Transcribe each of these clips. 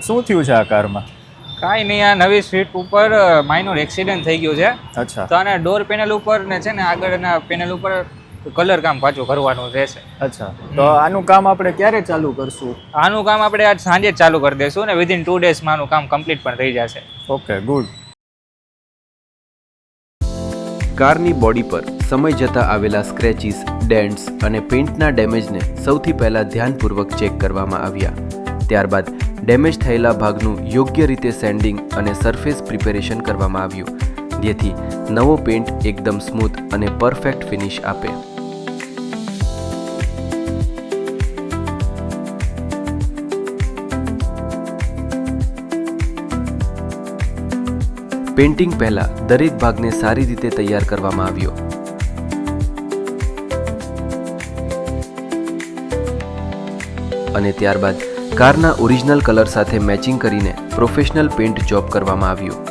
શું થયું છે આ કારમાં? કાંઈ નહીં, આ નવી સ્વીટ ઉપર માઇનોર એક્સિડન્ટ થઈ ગયું છે. અચ્છા તો આને ડોર પેનલ ઉપર ને છે ને આગળના પેનલ ઉપર કલર કામ પાછું કરવાનું રહેશે. અચ્છા, તો આનું કામ આપણે ક્યારે ચાલુ કરશું? આનું કામ આપણે આજ સાંજે જ ચાલુ કરી દઈશું ને વિધિન 2 ડેઝમાં આનું કામ કમ્પ્લીટ પણ થઈ જશે. Okay, good. કારની બોડી પર સમય જતાં આવેલા સ્ક્રેચીસ, ડેન્ટ્સ અને પેઇન્ટના ડેમેજને સૌથી પહેલાં ધ્યાનપૂર્વક ચેક કરવામાં આવ્યા. ત્યારબાદ ડેમેજ થયેલા ભાગનું યોગ્ય રીતે સેન્ડિંગ અને સરફેસ પ્રિપેરેશન કરવામાં આવ્યું, જેથી નવો પેઇન્ટ એકદમ સ્મૂથ અને પરફેક્ટ ફિનિશ આપે. પેઇન્ટિંગ પહેલા દરેક ભાગને સારી રીતે તૈયાર કરવામાં આવ્યો. અને ત્યારબાદ કારના ઓરિજિનલ કલર સાથે મેચિંગ કરીને પ્રોફેશનલ પેઇન્ટ જોબ કરવામાં આવ્યું.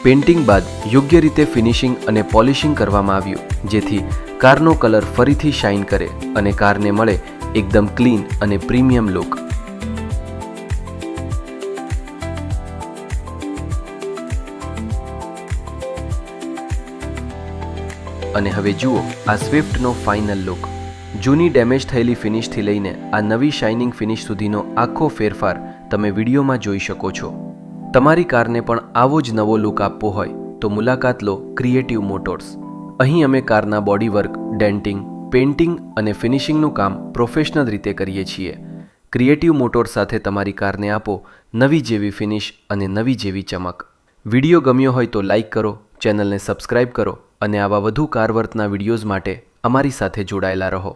પેઇન્ટિંગ બાદ યોગ્ય રીતે ફિનિશિંગ અને પોલિશિંગ કરવામાં આવ્યું, જેથી કારનો કલર ફરીથી શાઇન કરે અને કારને મળે એકદમ ક્લીન અને પ્રીમિયમ લુક. અને હવે જુઓ આ સ્વિફ્ટનો ફાઇનલ લુક. જૂની ડેમેજ થયેલી ફિનિશથી લઈને આ નવી શાઇનિંગ ફિનિશ સુધીનો આખો ફેરફાર તમે વિડીયોમાં જોઈ શકો છો. તમારી કારને પણ આવો જ નવો લુક આપવો હોય તો મુલાકાત લો ક્રિએટિવ મોટર્સ. અહીં અમે કારના બોડી વર્ક, ડેન્ટિંગ, પેઇન્ટિંગ અને ફિનિશિંગનું કામ પ્રોફેશનલ રીતે કરીએ છીએ. ક્રિએટિવ મોટર્સ સાથે તમારી કારને આપો નવી જેવી ફિનિશ અને નવી જેવી ચમક. વિડીયો ગમ્યો હોય તો લાઇક કરો, ચેનલને સબસ્ક્રાઇબ કરો અને આવા વધુ કાર વર્કના વિડીયોઝ માટે અમારી સાથે જોડાયેલા રહો.